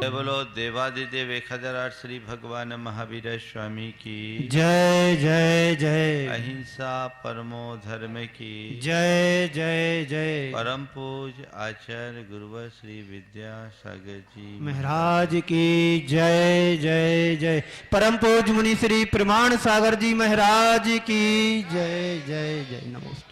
बोलो देवादिदेव 1008 श्री भगवान महावीर स्वामी की जय जय जय। अहिंसा परमो धर्म की जय जय जय। परम पूज आचार्य गुरुवर श्री विद्यासागर जी महाराज की जय जय जय। परम पूज मुनि श्री प्रमाण सागर जी महाराज की जय जय जय। नमस्ते।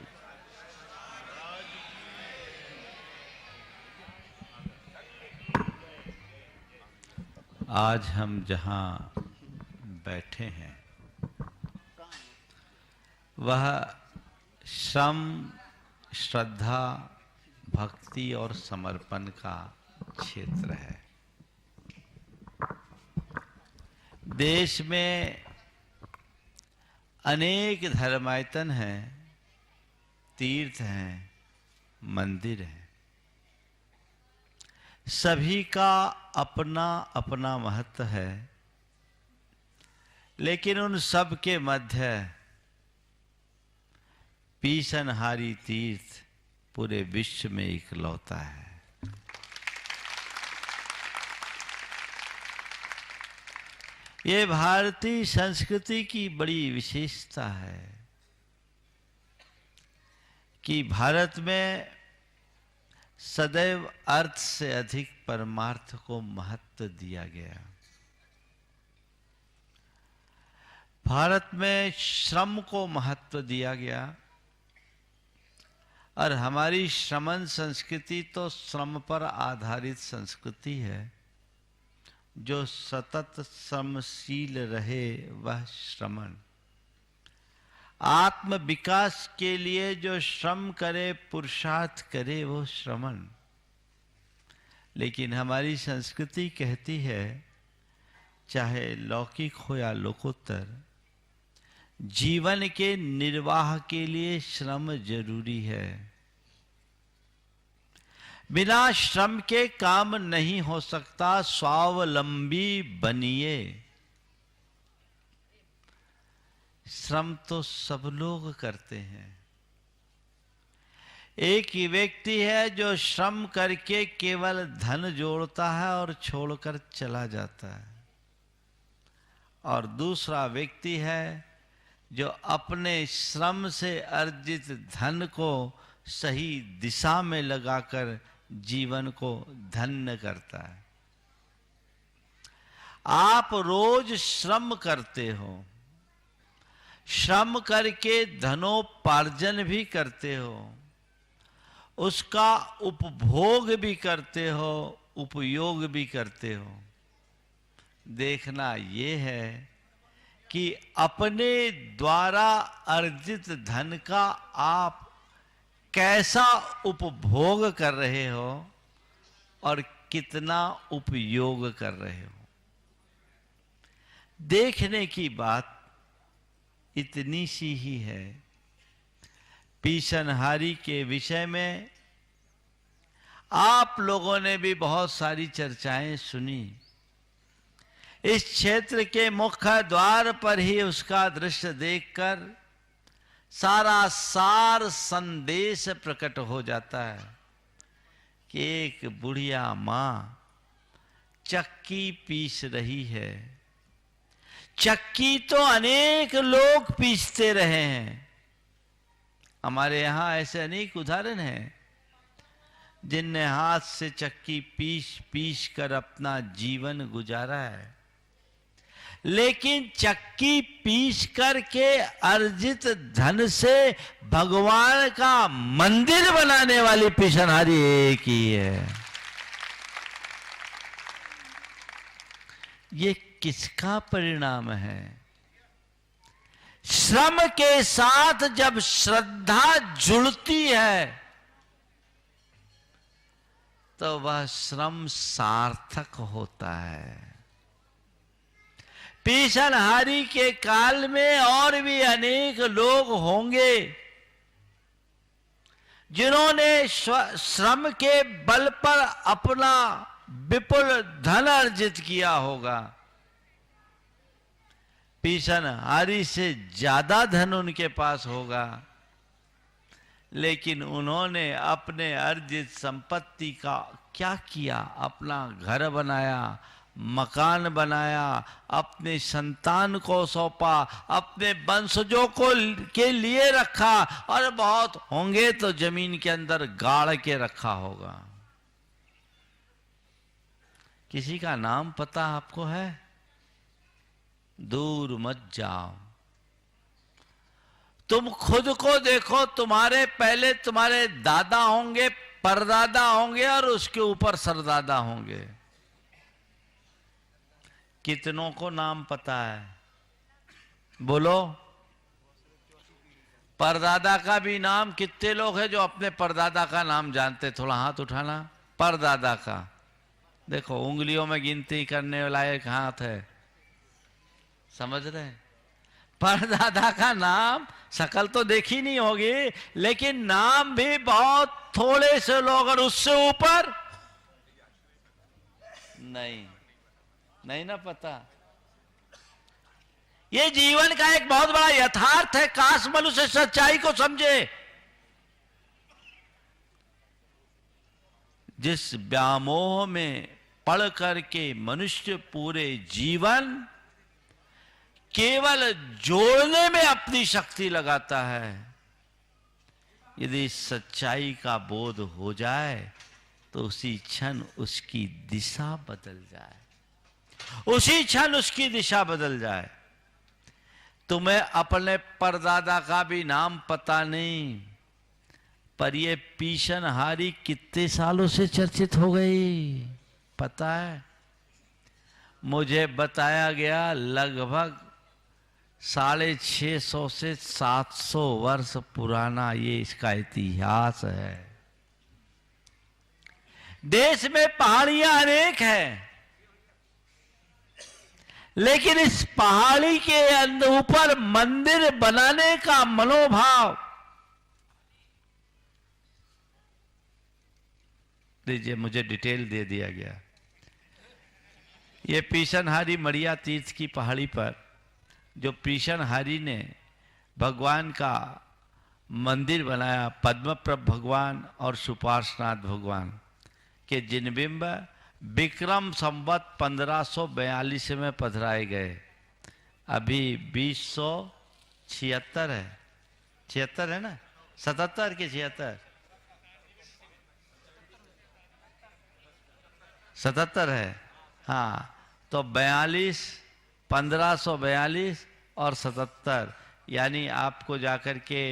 आज हम जहाँ बैठे हैं वह श्रम, श्रद्धा, भक्ति और समर्पण का क्षेत्र है। देश में अनेक धर्मायतन हैं, तीर्थ हैं, मंदिर हैं। सभी का अपना अपना महत्व है, लेकिन उन सब के मध्य पीसनहारी तीर्थ पूरे विश्व में इकलौता है। ये भारतीय संस्कृति की बड़ी विशेषता है कि भारत में सदैव अर्थ से अधिक परमार्थ को महत्व दिया गया। भारत में श्रम को महत्व दिया गया और हमारी श्रमण संस्कृति तो श्रम पर आधारित संस्कृति है। जो सतत श्रमशील रहे वह श्रमण। आत्म विकास के लिए जो श्रम करे, पुरुषार्थ करे, वो श्रमण। लेकिन हमारी संस्कृति कहती है चाहे लौकिक हो या लोकोत्तर, जीवन के निर्वाह के लिए श्रम जरूरी है। बिना श्रम के काम नहीं हो सकता। स्वावलंबी बनिए। श्रम तो सब लोग करते हैं। एक ही व्यक्ति है जो श्रम करके केवल धन जोड़ता है और छोड़कर चला जाता है, और दूसरा व्यक्ति है जो अपने श्रम से अर्जित धन को सही दिशा में लगाकर जीवन को धन्य करता है। आप रोज श्रम करते हो, श्रम करके धनोपार्जन भी करते हो, उसका उपभोग भी करते हो, उपयोग भी करते हो। देखना ये है कि अपने द्वारा अर्जित धन का आप कैसा उपभोग कर रहे हो और कितना उपयोग कर रहे हो। देखने की बात इतनी सी ही है। पीसनहारी के विषय में आप लोगों ने भी बहुत सारी चर्चाएं सुनी। इस क्षेत्र के मुख्य द्वार पर ही उसका दृश्य देखकर सारा सार संदेश प्रकट हो जाता है कि एक बुढ़िया मां चक्की पीस रही है। चक्की तो अनेक लोग पीसते रहे हैं। हमारे यहां ऐसे अनेक उदाहरण हैं जिनने हाथ से चक्की पीस पीस कर अपना जीवन गुजारा है। लेकिन चक्की पीस करके अर्जित धन से भगवान का मंदिर बनाने वाली पीसनहारी एक ही है। ये किसका परिणाम है? श्रम के साथ जब श्रद्धा जुड़ती है तो वह श्रम सार्थक होता है। पीसनहारी के काल में और भी अनेक लोग होंगे जिन्होंने श्रम के बल पर अपना विपुल धन अर्जित किया होगा। पीसनहारी से ज्यादा धन उनके पास होगा, लेकिन उन्होंने अपने अर्जित संपत्ति क्या किया? अपना घर बनाया, मकान बनाया, अपने संतान को सौंपा, अपने वंशजों को के लिए रखा, और बहुत होंगे तो जमीन के अंदर गाड़ के रखा होगा। किसी का नाम पता आपको है? दूर मत जाओ, तुम खुद को देखो। तुम्हारे पहले तुम्हारे दादा होंगे, परदादा होंगे, और उसके ऊपर सरदादा होंगे। कितनों को नाम पता है? बोलो। परदादा का भी नाम, कितने लोग हैं जो अपने परदादा का नाम जानते? थोड़ा हाथ उठाना। परदादा का देखो, उंगलियों में गिनती करने लायक हाथ है, समझ रहे? परदादा का नाम, शकल तो देखी नहीं होगी, लेकिन नाम भी बहुत थोड़े से लोग, और उससे ऊपर नहीं ना पता। ये जीवन का एक बहुत बड़ा यथार्थ है। काश मनुष्य सच्चाई को समझे। जिस व्यामोह में पढ़ करके मनुष्य पूरे जीवन केवल जोड़ने में अपनी शक्ति लगाता है, यदि सच्चाई का बोध हो जाए तो उसी क्षण उसकी दिशा बदल जाए, उसी क्षण उसकी दिशा बदल जाए। तुम्हें अपने परदादा का भी नाम पता नहीं, पर ये पीछनहारी कितने सालों से चर्चित हो गई पता है? मुझे बताया गया लगभग 650 से 700 वर्ष पुराना ये इसका इतिहास है। देश में पहाड़ियां अनेक हैं, लेकिन इस पहाड़ी के ऊपर मंदिर बनाने का मनोभाव, दीजिए मुझे डिटेल दे दिया गया। ये पीछनहारी मड़िया तीर्थ की पहाड़ी पर जो पीछनहारी ने भगवान का मंदिर बनाया, पद्मप्रभ भगवान और सुपार्श्वनाथ भगवान के जिनबिंब विक्रम संवत 1542 में पधराए गए। अभी 2076 है, 76 है ना, 77 के 77 है, हाँ। तो 1542 और 77, यानी आपको जाकर के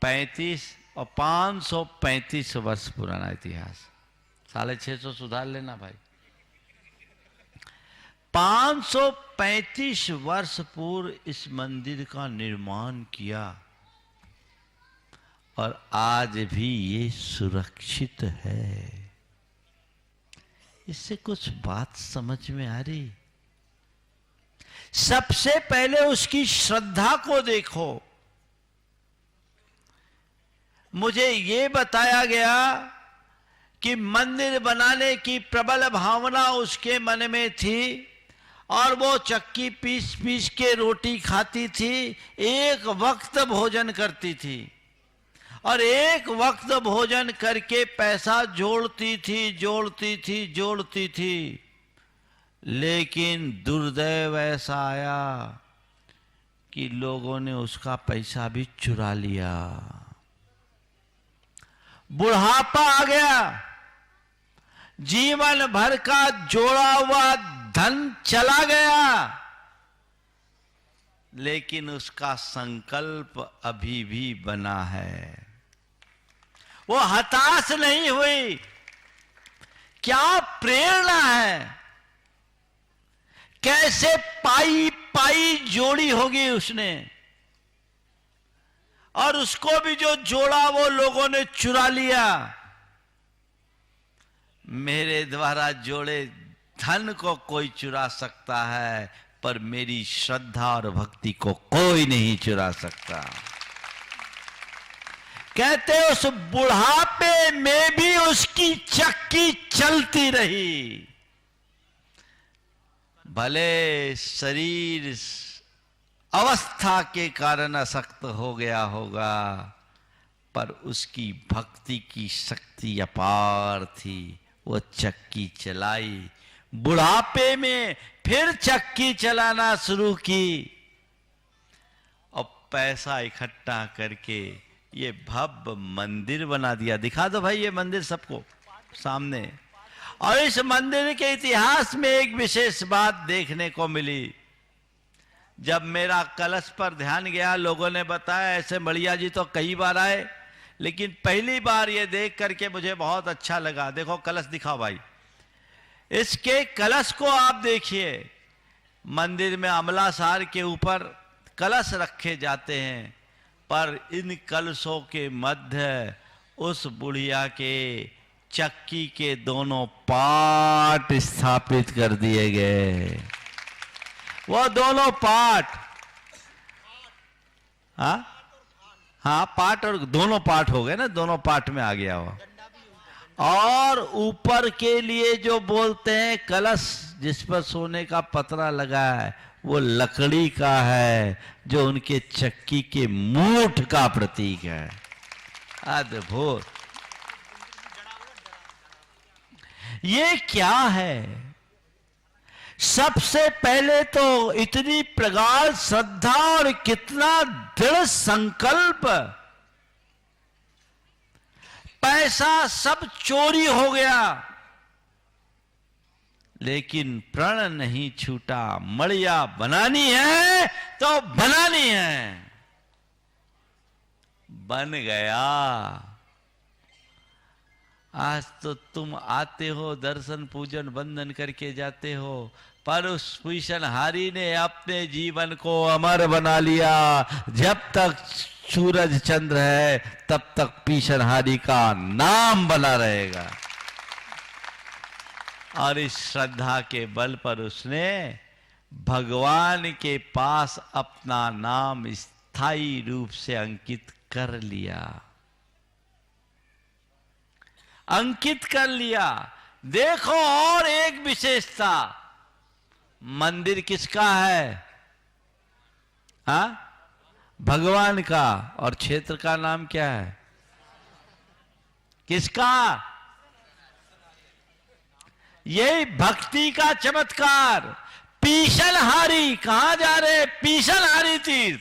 35 और 535 वर्ष पुराना इतिहास। 650 सुधार लेना भाई। 535 वर्ष पूर्व इस मंदिर का निर्माण किया, और आज भी ये सुरक्षित है। इससे कुछ बात समझ में आ रही? सबसे पहले उसकी श्रद्धा को देखो। मुझे ये बताया गया कि मंदिर बनाने की प्रबल भावना उसके मन में थी, और वो चक्की पीस पीस के रोटी खाती थी, एक वक्त भोजन करती थी, और एक वक्त भोजन करके पैसा जोड़ती थी। लेकिन दुर्दैव ऐसा आया कि लोगों ने उसका पैसा भी चुरा लिया। बुढ़ापा आ गया, जीवन भर का जोड़ा हुआ धन चला गया, लेकिन उसका संकल्प अभी भी बना है। वो हताश नहीं हुई। क्या प्रेरणा है! कैसे पाई पाई जोड़ी होगी उसने, और उसको भी जो जोड़ा वो लोगों ने चुरा लिया। मेरे द्वारा जोड़े धन को कोई चुरा सकता है, पर मेरी श्रद्धा और भक्ति को कोई नहीं चुरा सकता। कहते उस बुढ़ापे में भी उसकी चक्की चलती रही। भले शरीर अवस्था के कारण अशक्त हो गया होगा, पर उसकी भक्ति की शक्ति अपार थी। वो चक्की चलाई। बुढ़ापे में फिर चक्की चलाना शुरू की और पैसा इकट्ठा करके ये भव्य मंदिर बना दिया। दिखा दो भाई ये मंदिर सबको सामने। और इस मंदिर के इतिहास में एक विशेष बात देखने को मिली। जब मेरा कलश पर ध्यान गया, लोगों ने बताया ऐसे मड़िया जी तो कई बार आए, लेकिन पहली बार ये देख करके मुझे बहुत अच्छा लगा। देखो कलश दिखाओ भाई, इसके कलश को आप देखिए। मंदिर में अमलासार के ऊपर कलश रखे जाते हैं, पर इन कलशों के मध्य उस बुढ़िया के चक्की के दोनों पार्ट स्थापित कर दिए गए। वो दोनों पार्ट, हाँ पार्ट और दोनों पार्ट हो गए ना, दोनों पार्ट में आ गया वो। और ऊपर के लिए जो बोलते हैं कलश जिस पर सोने का पतरा लगा है, वो लकड़ी का है, जो उनके चक्की के मूठ का प्रतीक है। अद्भुत। ये क्या है? सबसे पहले तो इतनी प्रगाढ़ श्रद्धा और कितना दृढ़ संकल्प। पैसा सब चोरी हो गया, लेकिन प्रण नहीं छूटा। मड़िया बनानी है तो बनानी है। बन गया। आज तो तुम आते हो, दर्शन पूजन वंदन करके जाते हो, पर उस पूजनहारी ने अपने जीवन को अमर बना लिया। जब तक सूरज चंद्र है तब तक पीछनहारी का नाम बना रहेगा। और इस श्रद्धा के बल पर उसने भगवान के पास अपना नाम स्थायी रूप से अंकित कर लिया। अंकित कर लिया। देखो और एक विशेषता, मंदिर किसका है? हाँ, भगवान का। और क्षेत्र का नाम क्या है? किसका? यही भक्ति का चमत्कार। पीछलहारी। कहां जा रहे? पीछलहारी तीर्थ।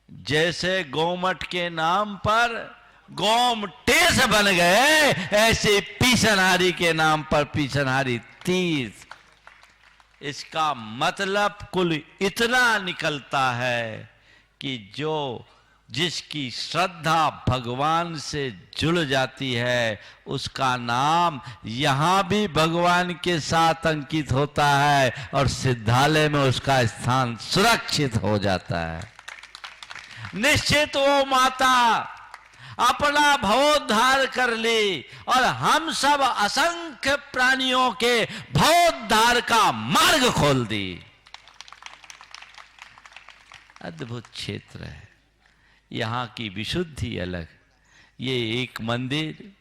जैसे गोमठ के नाम पर गोमटेश बन गए, ऐसे पीछनहारी के नाम पर पीछनहारी तीर्थ। इसका मतलब कुल इतना निकलता है कि जो जिसकी श्रद्धा भगवान से जुड़ जाती है, उसका नाम यहां भी भगवान के साथ अंकित होता है और सिद्धालय में उसका स्थान सुरक्षित हो जाता है। निश्चित वो माता अपना भवोद्धार कर ली और हम सब असंख्य प्राणियों के भवोद्धार का मार्ग खोल दी। अद्भुत क्षेत्र है। यहाँ की विशुद्धि अलग। ये एक मंदिर,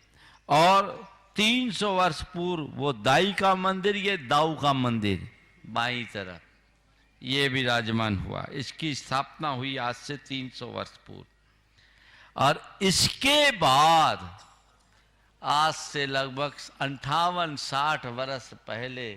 और 300 वर्ष पूर्व वो दाई का मंदिर, ये दाऊ का मंदिर बाईं तरफ, ये विराजमान हुआ। इसकी स्थापना हुई आज से 300 वर्ष पूर्व। और इसके बाद आज से लगभग 58-60 वर्ष पहले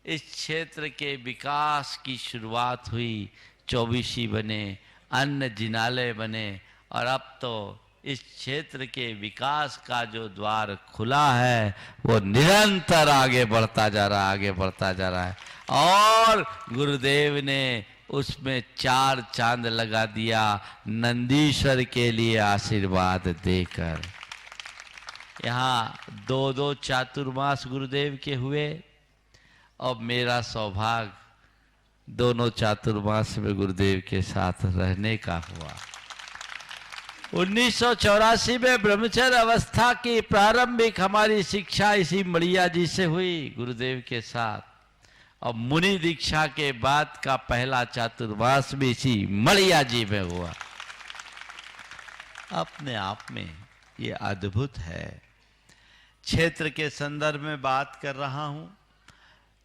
इस क्षेत्र के विकास की शुरुआत हुई। 24 बने, अन्य जिनालय बने, और अब तो इस क्षेत्र के विकास का जो द्वार खुला है वो निरंतर आगे बढ़ता जा रहा है, आगे बढ़ता जा रहा है। और गुरुदेव ने उसमें 4 चांद लगा दिया, नंदीश्वर के लिए आशीर्वाद देकर। यहाँ 2-2 चातुर्मास गुरुदेव के हुए, और मेरा सौभाग्य दोनों चातुर्मास में गुरुदेव के साथ रहने का हुआ। 1984 में ब्रह्मचर्य अवस्था की प्रारंभिक हमारी शिक्षा इसी मड़िया जी से हुई गुरुदेव के साथ, और मुनि दीक्षा के बाद का पहला चातुर्मास भी इसी मड़िया जी में हुआ। अपने आप में ये अद्भुत है। क्षेत्र के संदर्भ में बात कर रहा हूं।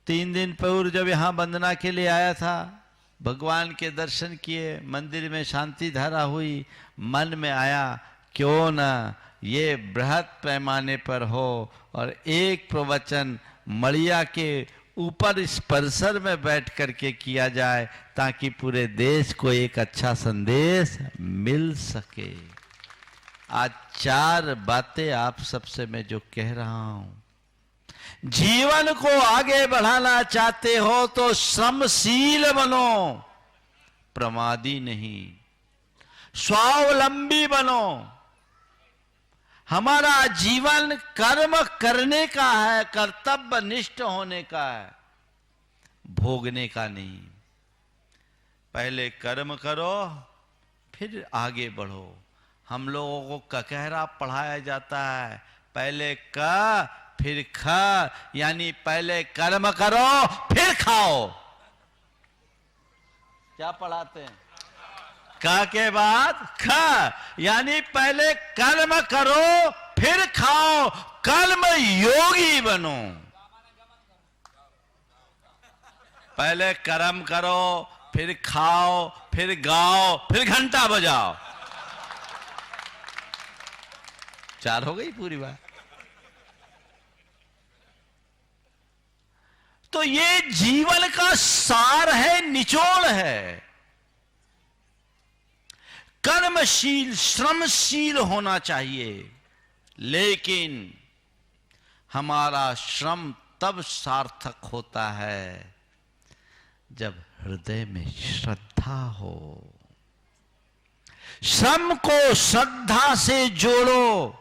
3 दिन पूर्व जब यहाँ वंदना के लिए आया था, भगवान के दर्शन किए, मंदिर में शांति धारा हुई, मन में आया क्यों न ये बृहद पैमाने पर हो और एक प्रवचन मड़िया के ऊपर इस परिसर में बैठ करके किया जाए ताकि पूरे देश को एक अच्छा संदेश मिल सके। आज 4 बातें आप सबसे मैं जो कह रहा हूं, जीवन को आगे बढ़ाना चाहते हो तो श्रमशील बनो, प्रमादी नहीं, स्वावलंबी बनो। हमारा जीवन कर्म करने का है, कर्तव्य निष्ठ होने का है, भोगने का नहीं। पहले कर्म करो फिर आगे बढ़ो। हम लोगों को ककहरा पढ़ाया जाता है, पहले क फिर ख, यानी पहले कर्म करो फिर खाओ। क्या पढ़ाते हैं? क के बाद ख, यानी पहले कर्म करो फिर खाओ, कर्म योगी बनो। पहले कर्म करो फिर खाओ फिर गाओ फिर घंटा बजाओ। 4 हो गई पूरी बात। तो ये जीवन का सार है, निचोड़ है। कर्मशील श्रमशील होना चाहिए, लेकिन हमारा श्रम तब सार्थक होता है जब हृदय में श्रद्धा हो। श्रम को श्रद्धा से जोड़ो।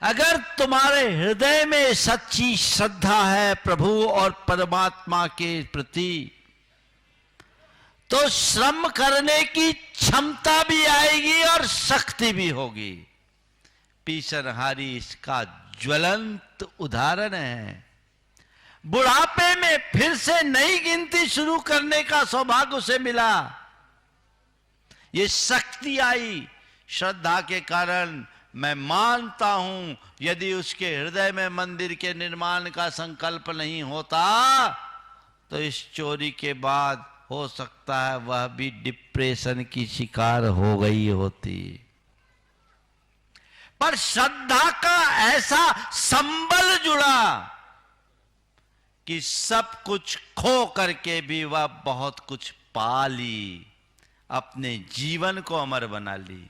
अगर तुम्हारे हृदय में सच्ची श्रद्धा है प्रभु और परमात्मा के प्रति, तो श्रम करने की क्षमता भी आएगी और शक्ति भी होगी। पीसनहारी इसका ज्वलंत उदाहरण है। बुढ़ापे में फिर से नई गिनती शुरू करने का सौभाग्य उसे मिला। ये शक्ति आई श्रद्धा के कारण। मैं मानता हूं यदि उसके हृदय में मंदिर के निर्माण का संकल्प नहीं होता तो इस चोरी के बाद हो सकता है वह भी डिप्रेशन की शिकार हो गई होती। पर श्रद्धा का ऐसा संबल जुड़ा कि सब कुछ खो करके भी वह बहुत कुछ पा ली, अपने जीवन को अमर बना ली।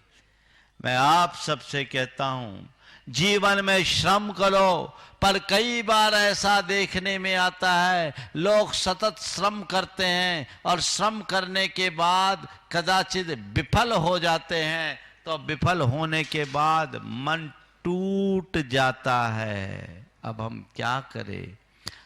मैं आप सबसे कहता हूं, जीवन में श्रम करो, पर कई बार ऐसा देखने में आता है लोग सतत श्रम करते हैं और श्रम करने के बाद कदाचित विफल हो जाते हैं, तो विफल होने के बाद मन टूट जाता है। अब हम क्या करें?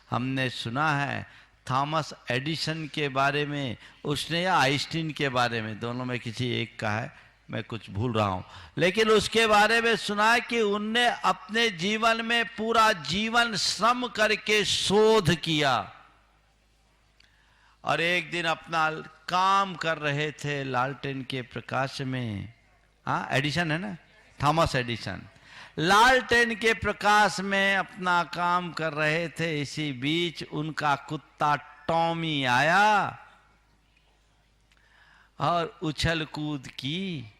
हमने सुना है थॉमस एडिसन के बारे में, उसने या आइंस्टीन के बारे में, दोनों में किसी एक का है, मैं कुछ भूल रहा हूं, लेकिन उसके बारे में सुना है कि उनने अपने जीवन में पूरा जीवन श्रम करके शोध किया और एक दिन अपना काम कर रहे थे लालटेन के प्रकाश में। हाँ, एडिसन है ना, थॉमस एडिसन। लालटेन के प्रकाश में अपना काम कर रहे थे। इसी बीच उनका कुत्ता टॉमी आया और उछल कूद की,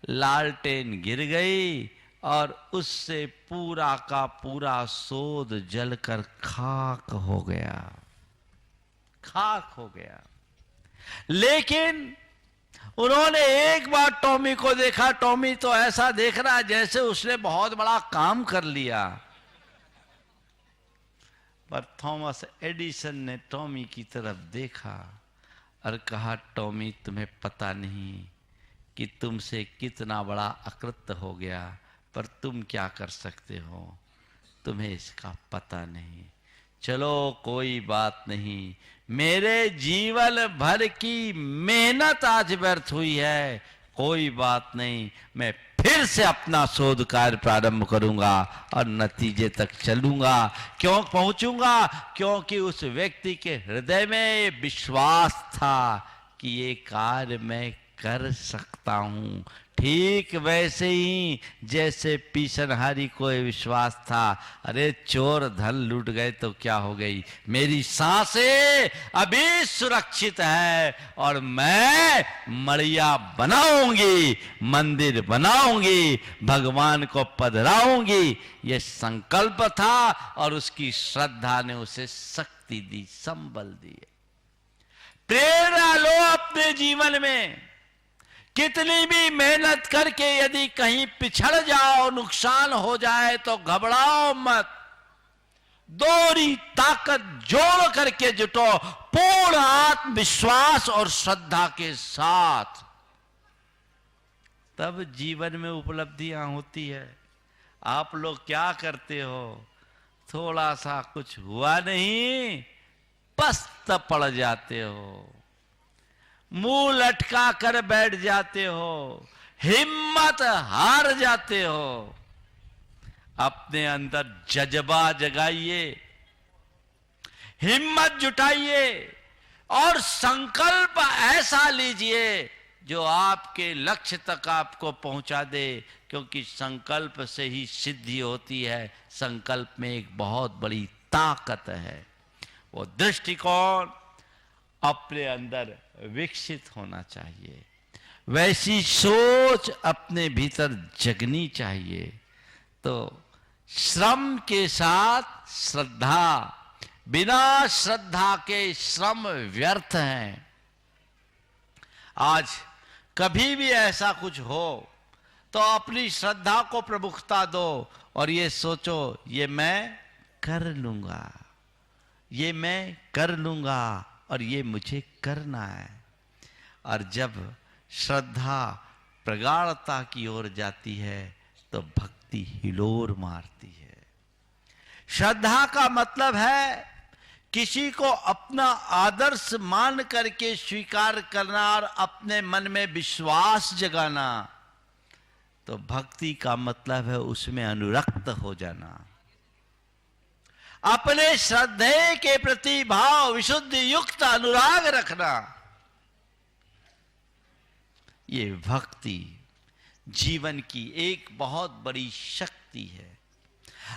लालटेन गिर गई और उससे पूरा का पूरा शोध जलकर खाक हो गया, खाक हो गया। लेकिन उन्होंने एक बार टॉमी को देखा। टॉमी तो ऐसा देख रहा है जैसे उसने बहुत बड़ा काम कर लिया। पर थॉमस एडिसन ने टॉमी की तरफ देखा और कहा, टॉमी, तुम्हें पता नहीं कि तुमसे कितना बड़ा अकृत्य हो गया, पर तुम क्या कर सकते हो, तुम्हें इसका पता नहीं। चलो कोई बात नहीं, मेरे जीवन भर की मेहनत आज व्यर्थ हुई है, कोई बात नहीं, मैं फिर से अपना शोध कार्य प्रारंभ करूंगा और नतीजे तक चलूंगा। क्यों पहुंचूंगा? क्योंकि उस व्यक्ति के हृदय में विश्वास था कि ये कार्य मैं कर सकता हूं। ठीक वैसे ही जैसे पीछनहारी को विश्वास था, अरे चोर धन लूट गए तो क्या हो गई, मेरी सांसें अभी सुरक्षित है और मैं मड़िया बनाऊंगी, मंदिर बनाऊंगी, भगवान को पधराऊंगी। ये संकल्प था और उसकी श्रद्धा ने उसे शक्ति दी, संबल दिए। प्रेरणा लो अपने जीवन में। कितनी भी मेहनत करके यदि कहीं पिछड़ जाओ, नुकसान हो जाए तो घबराओ मत। दोहरी ताकत जोड़ करके जुटो, पूर्ण आत्मविश्वास और श्रद्धा के साथ, तब जीवन में उपलब्धियां होती है। आप लोग क्या करते हो, थोड़ा सा कुछ हुआ नहीं, पस्त पड़ जाते हो, मुंह लटका कर बैठ जाते हो, हिम्मत हार जाते हो। अपने अंदर जज्बा जगाइए, हिम्मत जुटाइए और संकल्प ऐसा लीजिए जो आपके लक्ष्य तक आपको पहुंचा दे, क्योंकि संकल्प से ही सिद्धि होती है। संकल्प में एक बहुत बड़ी ताकत है। वो दृष्टिकोण अपने अंदर विकसित होना चाहिए, वैसी सोच अपने भीतर जगनी चाहिए। तो श्रम के साथ श्रद्धा, बिना श्रद्धा के श्रम व्यर्थ हैं। आज कभी भी ऐसा कुछ हो तो अपनी श्रद्धा को प्रमुखता दो और ये सोचो, ये मैं कर लूंगा, ये मैं कर लूंगा और ये मुझे करना है। और जब श्रद्धा प्रगाढ़ता की ओर जाती है तो भक्ति हिलोर मारती है। श्रद्धा का मतलब है किसी को अपना आदर्श मान करके स्वीकार करना और अपने मन में विश्वास जगाना। तो भक्ति का मतलब है उसमें अनुरक्त हो जाना, अपने श्रद्धेय के प्रति भाव विशुद्धि युक्त अनुराग रखना। ये भक्ति जीवन की एक बहुत बड़ी शक्ति है।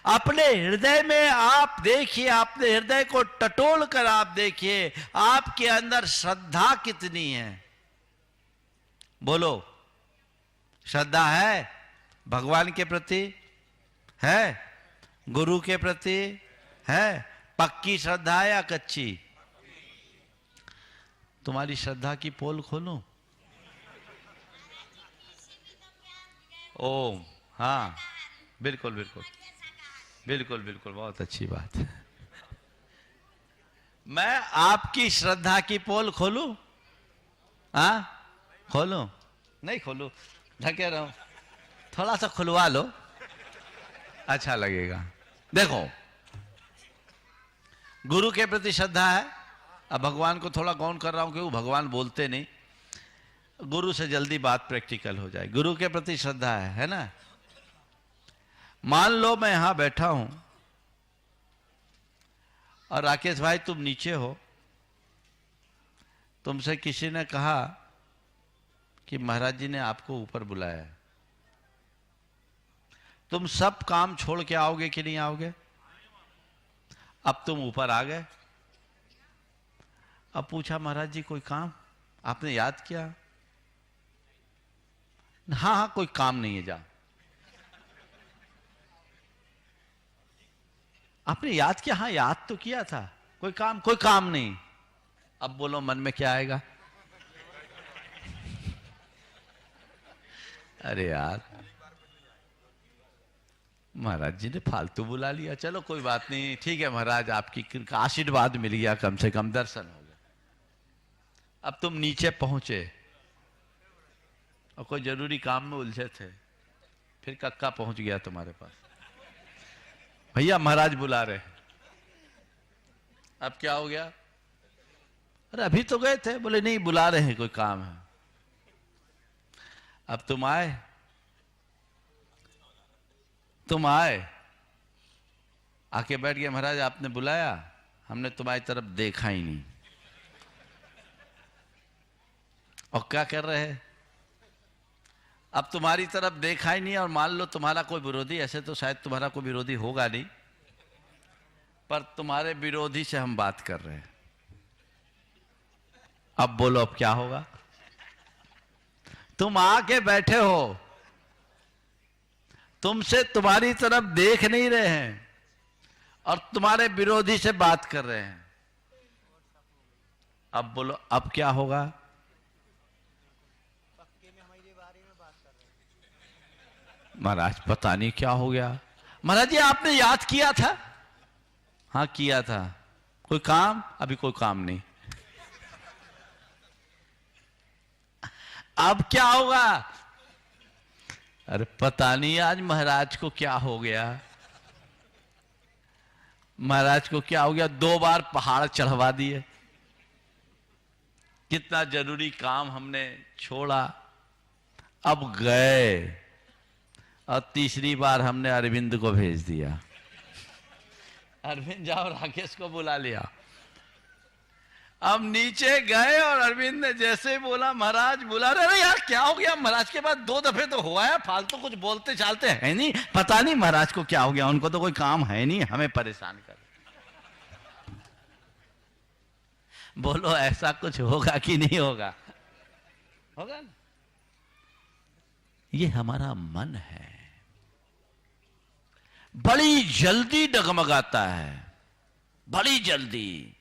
अपने हृदय में आप देखिए, अपने हृदय को टटोल कर आप देखिए, आपके अंदर श्रद्धा कितनी है। बोलो, श्रद्धा है भगवान के प्रति? है गुरु के प्रति? है पक्की श्रद्धा है या कच्ची? तुम्हारी श्रद्धा की पोल खोलूं? ओम, हाँ बिल्कुल बिल्कुल बिल्कुल बिल्कुल, बहुत अच्छी बात है। मैं आपकी श्रद्धा की पोल खोलूं? हाँ खोलूं? नहीं खोलूं, ढके रहो, थोड़ा सा खुलवा लो, अच्छा लगेगा। देखो, गुरु के प्रति श्रद्धा है। अब भगवान को थोड़ा गौण कर रहा हूं क्योंकि भगवान बोलते नहीं, गुरु से जल्दी बात प्रैक्टिकल हो जाए। गुरु के प्रति श्रद्धा है ना? मान लो मैं यहां बैठा हूं और राकेश भाई तुम नीचे हो, तुमसे किसी ने कहा कि महाराज जी ने आपको ऊपर बुलाया है, तुम सब काम छोड़ के आओगे कि नहीं आओगे? अब तुम ऊपर आ गए, अब पूछा महाराज जी कोई काम? आपने याद किया, हाँ हाँ कोई काम नहीं है, जा। आपने याद किया? हाँ याद तो किया था, कोई काम? कोई काम नहीं। अब बोलो मन में क्या आएगा? अरे यार महाराज जी ने फालतू बुला लिया, चलो कोई बात नहीं, ठीक है महाराज आपकी आशीर्वाद मिल गया, कम से कम दर्शन हो गया। अब तुम नीचे पहुंचे और कोई जरूरी काम में उलझे थे, फिर कक्का पहुंच गया तुम्हारे पास, भैया महाराज बुला रहे। अब क्या हो गया? अरे अभी तो गए थे, बोले नहीं बुला रहे हैं, कोई काम है। अब तुम आए, आके बैठ गए, महाराज आपने बुलाया, हमने तुम्हारी तरफ देखा ही नहीं। और क्या कर रहे हैं? अब तुम्हारी तरफ देखा ही नहीं, और मान लो तुम्हारा कोई विरोधी, ऐसे तो शायद तुम्हारा कोई विरोधी होगा नहीं, पर तुम्हारे विरोधी से हम बात कर रहे हैं। अब बोलो, अब क्या होगा? तुम आके बैठे हो, तुमसे तुम्हारी तरफ देख नहीं रहे हैं और तुम्हारे विरोधी से बात कर रहे हैं। अब बोलो, अब क्या होगा? महाराज पता नहीं क्या हो गया। महाराज जी आपने याद किया था? हाँ किया था। कोई काम? अभी कोई काम नहीं। अब क्या होगा? अरे पता नहीं आज महाराज को क्या हो गया। महाराज को क्या हो गया? 2 बार पहाड़ चढ़वा दिए। कितना जरूरी काम हमने छोड़ा, अब गए, और तीसरी बार हमने अरविंद को भेज दिया। अरविंद जाओ राकेश को बुला लिया। अब नीचे गए और अरविंद ने जैसे बोला महाराज बुला रहे। अरे यार क्या हो गया? महाराज के बाद 2 दफे तो हुआ है, फालतू कुछ बोलते चालते हैं नहीं, पता नहीं महाराज को क्या हो गया, उनको तो कोई काम है नहीं, हमें परेशान कर। बोलो ऐसा कुछ होगा कि नहीं होगा? होगा ना? ये हमारा मन है, बड़ी जल्दी डगमगाता है, बड़ी जल्दी।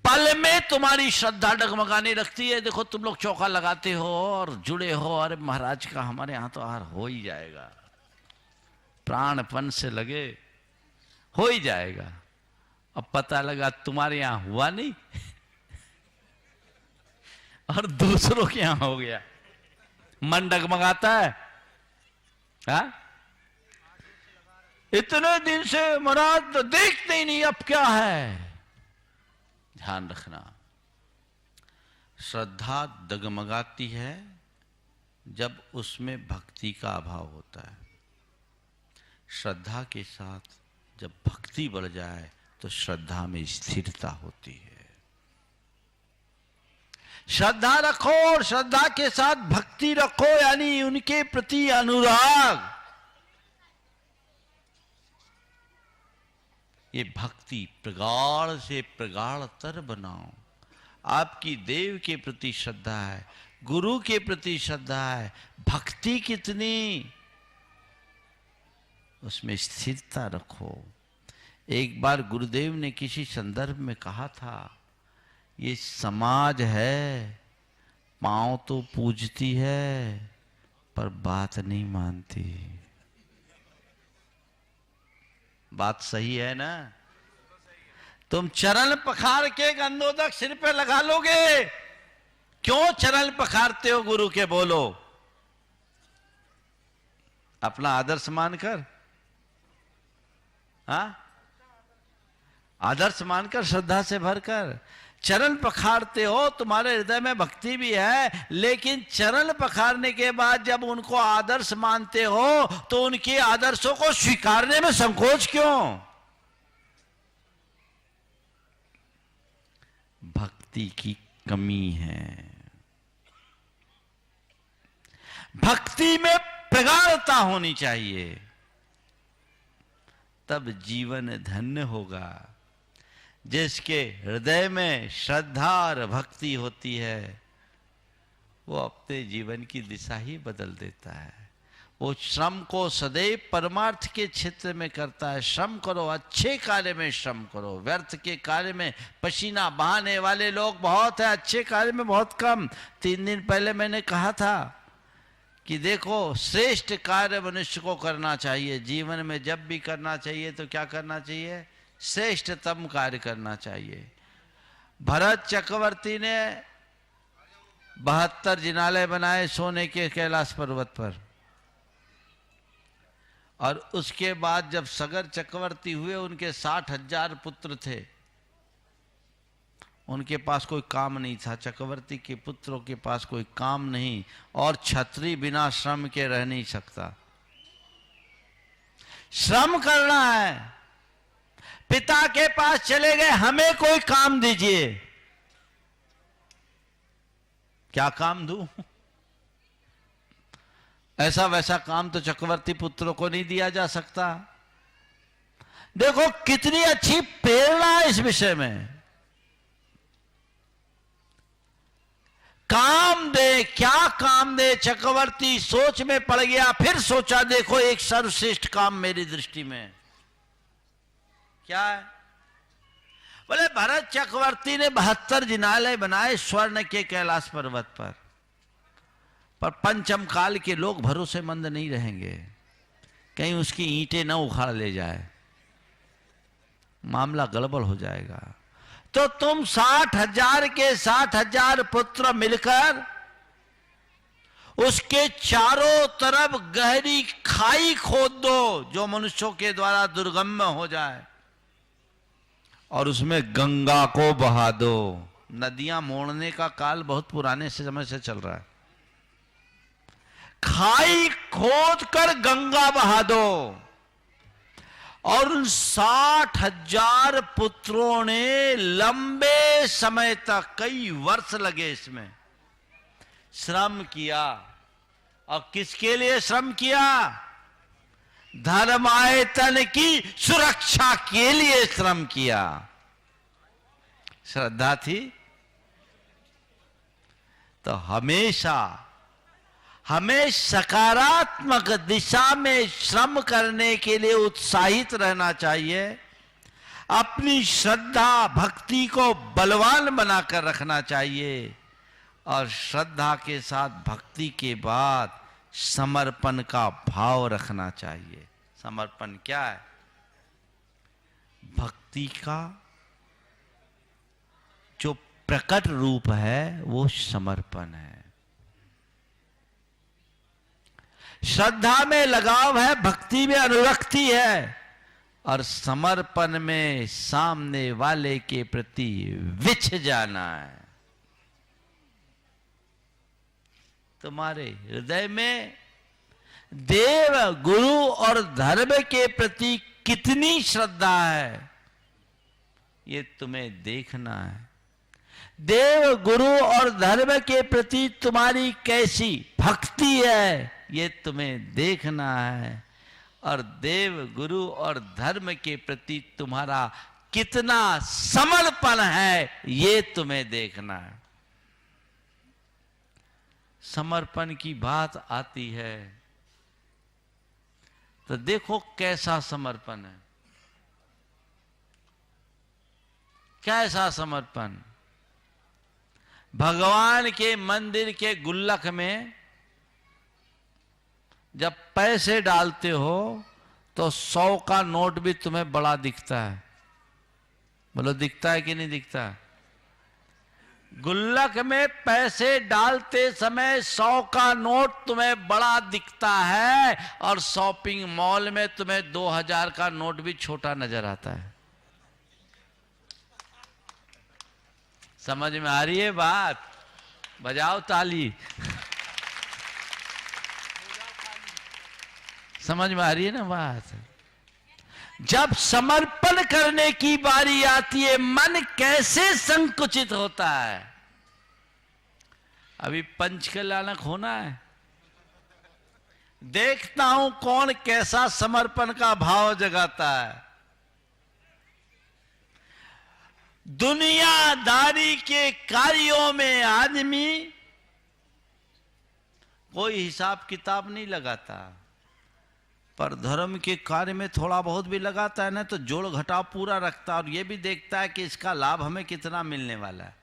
पल में तुम्हारी श्रद्धा डगमगाने लगती है। देखो तुम लोग चौका लगाते हो और जुड़े हो, अरे महाराज का हमारे यहां तो आहार हो ही जाएगा, प्राणपन से लगे हो ही जाएगा। अब पता लगा तुम्हारे यहां हुआ नहीं और दूसरों के यहां हो गया। मन डगमगाता है। हा? इतने दिन से महाराज तो देखते ही नहीं, अब क्या है? ध्यान रखना, श्रद्धा डगमगाती है जब उसमें भक्ति का अभाव होता है। श्रद्धा के साथ जब भक्ति बढ़ जाए तो श्रद्धा में स्थिरता होती है। श्रद्धा रखो और श्रद्धा के साथ भक्ति रखो, यानी उनके प्रति अनुराग। ये भक्ति प्रगाढ़ से प्रगाढ़तर बनाओ। आपकी देव के प्रति श्रद्धा है, गुरु के प्रति श्रद्धा है, भक्ति कितनी, उसमें स्थिरता रखो। एक बार गुरुदेव ने किसी संदर्भ में कहा था, ये समाज है, पांव तो पूजती है पर बात नहीं मानती। बात सही है ना? तुम चरण पखार के गंधोदक सिर पे लगा लोगे, क्यों चरण पखारते हो गुरु के? बोलो, अपना आदर्श मानकर, हाँ, आदर्श मानकर, श्रद्धा से भरकर चरण पखारते हो। तुम्हारे हृदय में भक्ति भी है, लेकिन चरण पखारने के बाद जब उनको आदर्श मानते हो तो उनके आदर्शों को स्वीकारने में संकोच क्यों? भक्ति की कमी है। भक्ति में प्रगाढ़ता होनी चाहिए, तब जीवन धन्य होगा। जिसके हृदय में श्रद्धा और भक्ति होती है वो अपने जीवन की दिशा ही बदल देता है। वो श्रम को सदैव परमार्थ के क्षेत्र में करता है। श्रम करो, अच्छे कार्य में श्रम करो, व्यर्थ के कार्य में पसीना बहाने वाले लोग बहुत है, अच्छे कार्य में बहुत कम। 3 दिन पहले मैंने कहा था कि देखो, श्रेष्ठ कार्य मनुष्य को करना चाहिए। जीवन में जब भी करना चाहिए तो क्या करना चाहिए? श्रेष्ठतम कार्य करना चाहिए। भरत चक्रवर्ती ने 72 जिनालय बनाए सोने के कैलाश पर्वत पर, और उसके बाद जब सगर चक्रवर्ती हुए, उनके 60,000 पुत्र थे। उनके पास कोई काम नहीं था, चक्रवर्ती के पुत्रों के पास कोई काम नहीं, और क्षत्रिय बिना श्रम के रह नहीं सकता। श्रम करना है। पिता के पास चले गए, हमें कोई काम दीजिए। क्या काम दूं? ऐसा वैसा काम तो चक्रवर्ती पुत्रों को नहीं दिया जा सकता। देखो कितनी अच्छी प्रेरणा है इस विषय में। काम दे, क्या काम दे? चक्रवर्ती सोच में पड़ गया, फिर सोचा देखो एक सर्वश्रेष्ठ काम मेरी दृष्टि में क्या है। बोले भरत चक्रवर्ती ने 72 जिनालय बनाए स्वर्ण के कैलाश पर्वत पर पंचम काल के लोग भरोसेमंद नहीं रहेंगे, कहीं उसकी ईंटें न उखाड़ ले जाए, मामला गड़बड़ हो जाएगा। तो तुम 60,000 के 60,000 पुत्र मिलकर उसके चारों तरफ गहरी खाई खोद दो जो मनुष्यों के द्वारा दुर्गम्य हो जाए, और उसमें गंगा को बहा दो। नदियां मोड़ने का काल बहुत पुराने समय से चल रहा है। खाई खोद कर गंगा बहा दो। और उन 60,000 पुत्रों ने लंबे समय तक, कई वर्ष लगे इसमें, श्रम किया। और किसके लिए श्रम किया? धर्मायतन की सुरक्षा के लिए श्रम किया। श्रद्धा थी तो हमेशा हमें सकारात्मक दिशा में श्रम करने के लिए उत्साहित रहना चाहिए। अपनी श्रद्धा भक्ति को बलवान बनाकर रखना चाहिए, और श्रद्धा के साथ भक्ति के बाद समर्पण का भाव रखना चाहिए। समर्पण क्या है? भक्ति का जो प्रकट रूप है वो समर्पण है। श्रद्धा में लगाव है, भक्ति में अनुरक्ति है, और समर्पण में सामने वाले के प्रति विछ जाना है। तुम्हारे हृदय में देव, गुरु और धर्म के प्रति कितनी श्रद्धा है ये तुम्हें देखना है। देव, गुरु और धर्म के प्रति तुम्हारी कैसी भक्ति है ये तुम्हें देखना है, और देव, गुरु और धर्म के प्रति तुम्हारा कितना समर्पण है ये तुम्हें देखना है। समर्पण की बात आती है तो देखो कैसा समर्पण है। कैसा समर्पण? भगवान के मंदिर के गुल्लक में जब पैसे डालते हो तो 100 का नोट भी तुम्हें बड़ा दिखता है। बोलो दिखता है कि नहीं दिखता? गुल्लक में पैसे डालते समय 100 का नोट तुम्हें बड़ा दिखता है, और शॉपिंग मॉल में तुम्हें 2000 का नोट भी छोटा नजर आता है। समझ में आ रही है बात? बजाओ ताली। समझ में आ रही है ना बात? जब समर्पण करने की बारी आती है मन कैसे संकुचित होता है। अभी पंचकल्याणक होना है, देखता हूं कौन कैसा समर्पण का भाव जगाता है। दुनियादारी के कार्यों में आदमी कोई हिसाब किताब नहीं लगाता, पर धर्म के कार्य में थोड़ा बहुत भी लगाता है ना तो जोड़ घटाव पूरा रखता है, और यह भी देखता है कि इसका लाभ हमें कितना मिलने वाला है।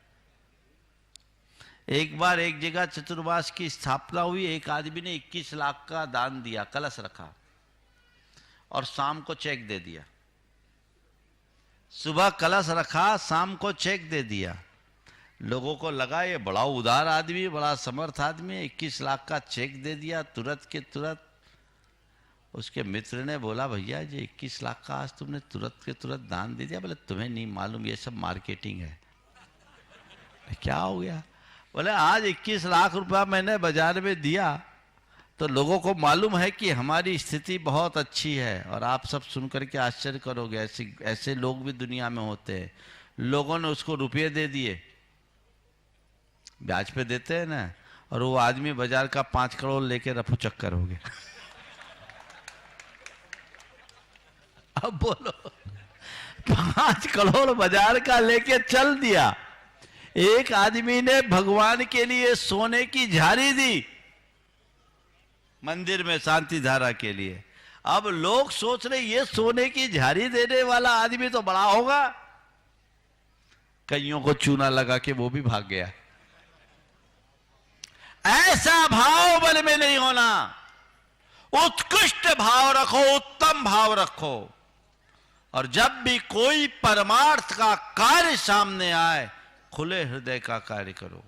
एक बार एक जगह चतुर्मास की स्थापना हुई, एक आदमी ने 21 लाख का दान दिया, कलश रखा और शाम को चेक दे दिया। सुबह कलश रखा, शाम को चेक दे दिया। लोगों को लगा ये बड़ा उदार आदमी, बड़ा समर्थ आदमी, 21 लाख का चेक दे दिया तुरंत के तुरंत। उसके मित्र ने बोला भैया ये 21 लाख का आज तुमने तुरंत के तुरंत दान दे दिया। बोले तुम्हें नहीं मालूम ये सब मार्केटिंग है। क्या हो गया? बोले आज 21 लाख रुपया मैंने बाजार में दिया तो लोगों को मालूम है कि हमारी स्थिति बहुत अच्छी है, और आप सब सुनकर के आश्चर्य करोगे, ऐसे लोग भी दुनिया में होते हैं। लोगों ने उसको रुपये दे दिए, ब्याज पे देते हैं ना, और वो आदमी बाजार का 5 करोड़ लेके रफू चक्कर हो गया। अब बोलो, 5 करोड़ बाजार का लेके चल दिया। एक आदमी ने भगवान के लिए सोने की झाड़ी दी मंदिर में शांति धारा के लिए। अब लोग सोच रहे ये सोने की झाड़ी देने वाला आदमी तो बड़ा होगा, कईयों को चूना लगा के वो भी भाग गया। ऐसा भाव मन में नहीं होना। उत्कृष्ट भाव रखो, उत्तम भाव रखो, और जब भी कोई परमार्थ का कार्य सामने आए खुले हृदय का कार्य करो।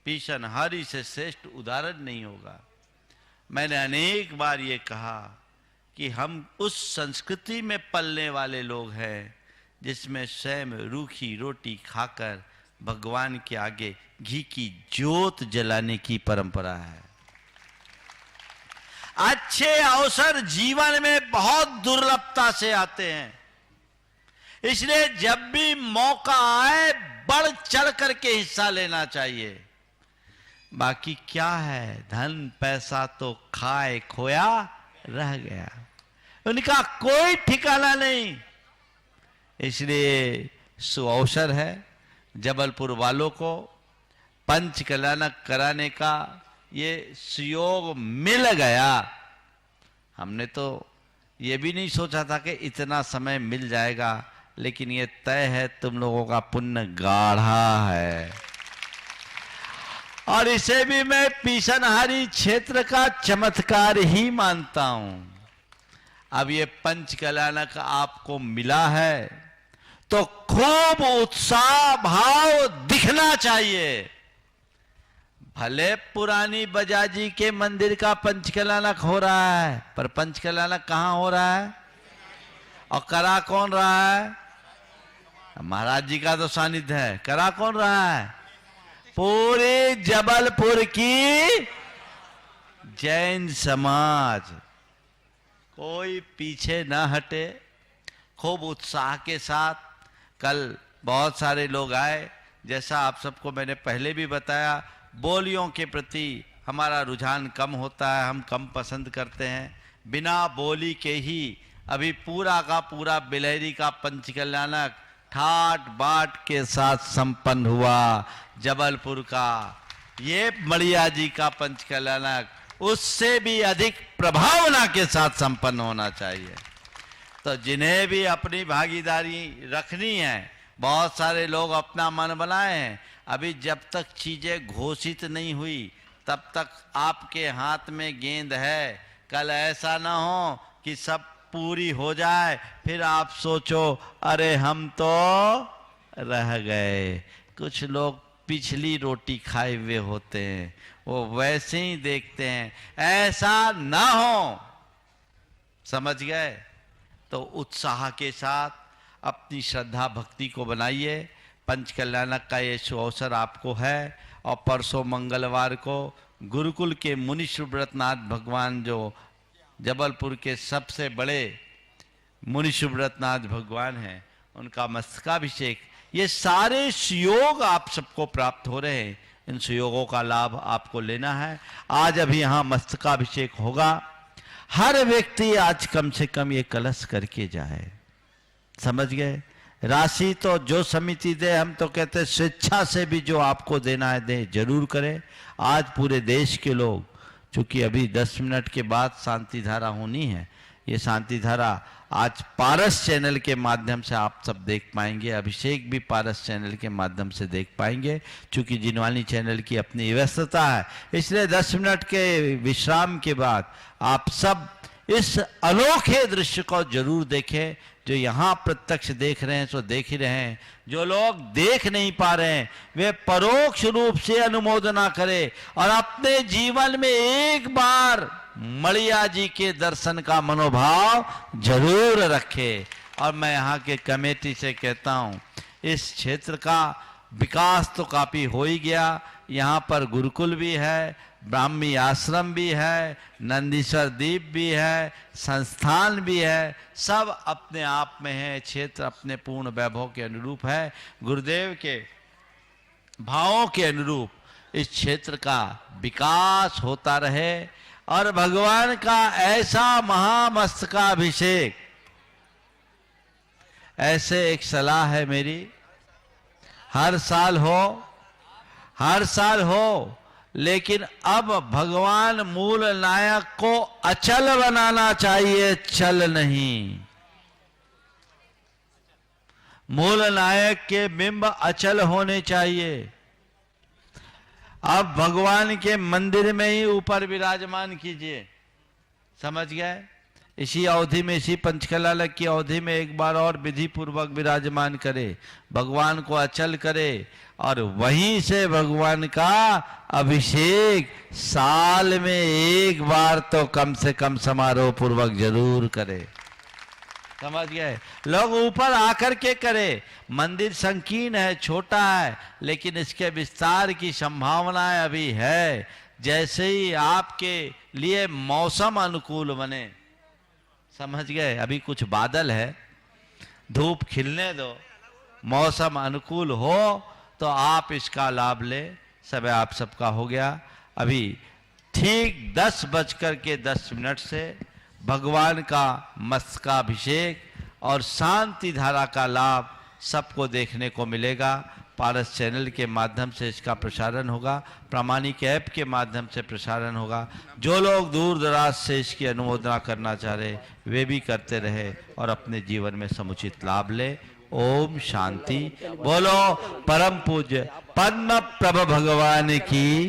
पीछनहारी से श्रेष्ठ उदाहरण नहीं होगा। मैंने अनेक बार ये कहा कि हम उस संस्कृति में पलने वाले लोग हैं जिसमें स्वयं रूखी रोटी खाकर भगवान के आगे घी की ज्योत जलाने की परंपरा है। अच्छे अवसर जीवन में बहुत दुर्लभता से आते हैं, इसलिए जब भी मौका आए बढ़ चढ़ करके हिस्सा लेना चाहिए। बाकी क्या है, धन पैसा तो खाए खोया रह गया, उनका कोई ठिकाना नहीं। इसलिए सुअवसर है जबलपुर वालों को पंच कल्याणक कराने का, ये सुयोग मिल गया। हमने तो ये भी नहीं सोचा था कि इतना समय मिल जाएगा, लेकिन ये तय है तुम लोगों का पुण्य गाढ़ा है। और इसे भी मैं पीछनहारी क्षेत्र का चमत्कार ही मानता हूं। अब ये पंच कल्याणक आपको मिला है तो खूब उत्साह भाव दिखना चाहिए। भले पुरानी बजाजी के मंदिर का पंच कल्याणक हो रहा है, पर पंच कल्याणक कहां हो रहा है और करा कौन रहा है? महाराज जी का तो सानिध्य है। करा कौन रहा है? पूरे जबलपुर की जैन समाज। कोई पीछे न हटे, खूब उत्साह के साथ। कल बहुत सारे लोग आए। जैसा आप सबको मैंने पहले भी बताया, बोलियों के प्रति हमारा रुझान कम होता है, हम कम पसंद करते हैं। बिना बोली के ही अभी पूरा का पूरा बिलहरी का पंच कल्याणक ठाट बाट के साथ संपन्न हुआ। जबलपुर का ये मड़िया जी का पंच कल्याणक उससे भी अधिक प्रभावना के साथ संपन्न होना चाहिए। तो जिन्हें भी अपनी भागीदारी रखनी है, बहुत सारे लोग अपना मन बनाए हैं। अभी जब तक चीजें घोषित नहीं हुई तब तक आपके हाथ में गेंद है। कल ऐसा ना हो कि सब पूरी हो जाए फिर आप सोचो अरे हम तो रह गए। कुछ लोग पिछली रोटी खाए हुए होते हैं, वो वैसे ही देखते हैं। ऐसा ना हो, समझ गए? तो उत्साह के साथ अपनी श्रद्धा भक्ति को बनाइए। पंच कल्याणक का ये अवसर आपको है। और परसों मंगलवार को गुरुकुल के मुनि सुब्रतनाथ भगवान, जो जबलपुर के सबसे बड़े मुनि सुब्रतनाथ भगवान हैं, उनका मस्तकाभिषेक। ये सारे सुयोग आप सबको प्राप्त हो रहे हैं। इन सुयोगों का लाभ आपको लेना है। आज अभी यहाँ मस्तकाभिषेक होगा। हर व्यक्ति आज कम से कम ये कलश करके जाए। समझ गए? राशि तो जो समिति दे, हम तो कहते हैं स्वेच्छा से भी जो आपको देना है दे, जरूर करें। आज पूरे देश के लोग, चूंकि अभी 10 मिनट के बाद शांति धारा होनी है, ये शांति धारा आज पारस चैनल के माध्यम से आप सब देख पाएंगे। अभिषेक भी पारस चैनल के माध्यम से देख पाएंगे। चूंकि जिनवानी चैनल की अपनी व्यस्तता है, इसलिए 10 मिनट के विश्राम के बाद आप सब इस अनोखे दृश्य को जरूर देखें। जो यहाँ प्रत्यक्ष देख रहे हैं सो देख ही रहे हैं, जो लोग देख नहीं पा रहे हैं वे परोक्ष रूप से अनुमोदना करें और अपने जीवन में एक बार मड़िया जी के दर्शन का मनोभाव जरूर रखें। और मैं यहाँ के कमेटी से कहता हूँ, इस क्षेत्र का विकास तो काफी हो ही गया। यहाँ पर गुरुकुल भी है, ब्राह्मी आश्रम भी है, नंदीश्वर द्वीप भी है, संस्थान भी है, सब अपने आप में है। क्षेत्र अपने पूर्ण वैभव के अनुरूप है, गुरुदेव के भावों के अनुरूप इस क्षेत्र का विकास होता रहे और भगवान का ऐसा महामस्तकाभिषेक, ऐसे एक सलाह है मेरी, हर साल हो, लेकिन अब भगवान मूल नायक को अचल बनाना चाहिए, चल नहीं। मूल नायक के बिंब अचल होने चाहिए। अब भगवान के मंदिर में ही ऊपर विराजमान कीजिए, समझ गए? इसी अवधि में, इसी पंचकला की अवधि में एक बार और विधि पूर्वक विराजमान करे, भगवान को अचल करे और वहीं से भगवान का अभिषेक साल में एक बार तो कम से कम समारोह पूर्वक जरूर करे, समझ गए? लोग ऊपर आकर के करे। मंदिर संकीर्ण है, छोटा है, लेकिन इसके विस्तार की संभावनाएं अभी है। जैसे ही आपके लिए मौसम अनुकूल बने, समझ गए? अभी कुछ बादल है, धूप खिलने दो, मौसम अनुकूल हो तो आप इसका लाभ ले। सब आप सबका हो गया। अभी ठीक 10:10 से भगवान का मस्तकाभिषेक और शांति धारा का लाभ सबको देखने को मिलेगा। पारस चैनल के माध्यम से इसका प्रसारण होगा, प्रामाणिक ऐप के माध्यम से प्रसारण होगा। जो लोग दूर दराज से इसकी अनुमोदना करना चाह रहे वे भी करते रहे और अपने जीवन में समुचित लाभ ले। ओम शांति। बोलो परम पूज्य पद्म प्रभ भगवान की।